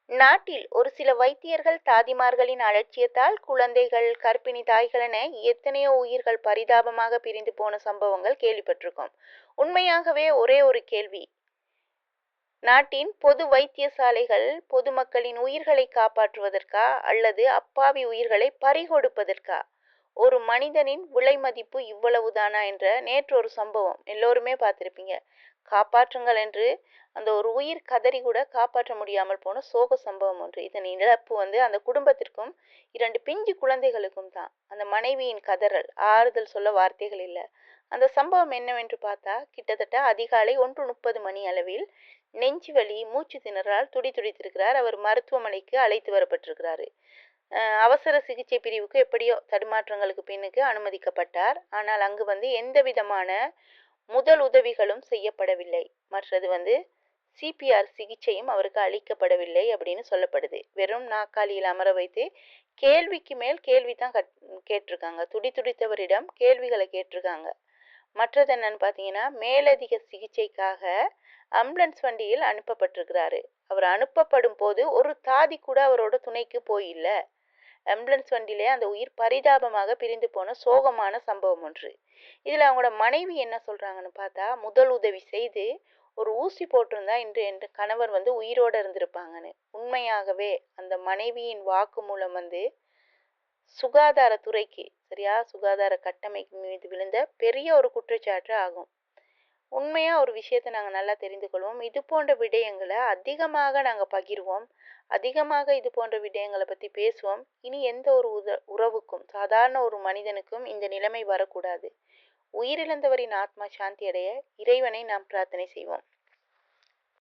நாட்டில் ஒரு சில வைத்தியர்கள் தாதிமார்களின் அலட்சியத்தால் குழந்தைகள் கர்ப்பிணி தாய்கள் என எத்தனையோ உயிர்கள் பரிதாபமாக பிரிந்து போன சம்பவங்கள் கேள்விப்பட்டிருக்கோம். உண்மையாகவே ஒரே ஒரு கேள்வி, நாட்டின் பொது வைத்தியசாலைகள் பொதுமக்களின் உயிர்களை காப்பாற்றுவதற்கா அல்லது அப்பாவி உயிர்களை பறிகொடுப்பதற்கா? ஒரு மனிதனின் விலை மதிப்பு இவ்வளவுதானா என்ற நேற்று ஒரு சம்பவம் எல்லோருமே பார்த்திருப்பீங்க. காப்பாற்றுங்கள் என்று அந்த ஒரு உயிர் கதறி கூட காப்பாற்ற முடியாமல் போன சோக சம்பவம் ஒன்று. இதன் இழப்பு அந்த குடும்பத்திற்கும் 2 பிஞ்சு குழந்தைகளுக்கும் தான். அந்த மனைவியின் கதறல், ஆறுதல் சொல்ல வார்த்தைகள் இல்லை. அந்த சம்பவம் என்னவென்று பார்த்தா, கிட்டத்தட்ட அதிகாலை 1:30 மணி அளவில் நெஞ்சு வலி மூச்சு திணறலால் துடிதுடித்திருக்கிறார். அவர் மருத்துவமனைக்கு அழைத்து வரப்பட்டிருக்கிறாரு. அவசர சிகிச்சை பிரிவுக்கு எப்படியோ தடுமாற்றங்களுக்கு பின்னுக்கு அனுமதிக்கப்பட்டார். ஆனால் அங்கு எந்த விதமான முதல் உதவிகளும் செய்யப்படவில்லை. மற்றது சிபிஆர் சிகிச்சையும் அவருக்கு அளிக்கப்படவில்லை அப்படின்னு சொல்லப்படுது. வெறும் நாற்காலியில் அமர வைத்து கேள்விக்கு மேல் கேள்வி தான் கேட்டிருக்காங்க. துடித்தவரிடம் கேள்விகளை கேட்டிருக்காங்க. மற்றது என்னன்னு பார்த்தீங்கன்னா, மேலதிக சிகிச்சைக்காக ஆம்புலன்ஸ் வண்டியில் அனுப்பப்பட்டிருக்கிறாரு. அவர் அனுப்பப்படும் போது ஒரு தாதி கூட அவரோட துணைக்கு போயில்ல. ஆம்புலன்ஸ் வண்டியிலே அந்த உயிர் பரிதாபமாக பிரிந்து போன சோகமான சம்பவம் ஒன்று. இதில் அவங்களோட மனைவி என்ன சொல்றாங்கன்னு பார்த்தா, முதல் உதவி செய்து ஒரு ஊசி போட்டிருந்தா இன்று என் கணவர் உயிரோட இருந்திருப்பாங்கன்னு. உண்மையாகவே அந்த மனைவியின் வாக்கு மூலம் சுகாதாரத்துறைக்கு, சரியா, சுகாதார கட்டமைப்பு மீது விழுந்த பெரிய ஒரு குற்றச்சாட்டு ஆகும். உண்மையா ஒரு விஷயத்தை நாங்கள் நல்லா தெரிந்து கொள்வோம். இது போன்ற விடயங்களை அதிகமாக நாங்கள் பகிர்வோம். அதிகமாக இது போன்ற விடயங்களை பற்றி பேசுவோம். இனி எந்த ஒரு உறவுக்கும், சாதாரண ஒரு மனிதனுக்கும் இந்த நிலைமை வரக்கூடாது. உயிரிழந்தவரின் ஆத்மா சாந்தி அடைய இறைவனை நாம் பிரார்த்தனை செய்வோம்.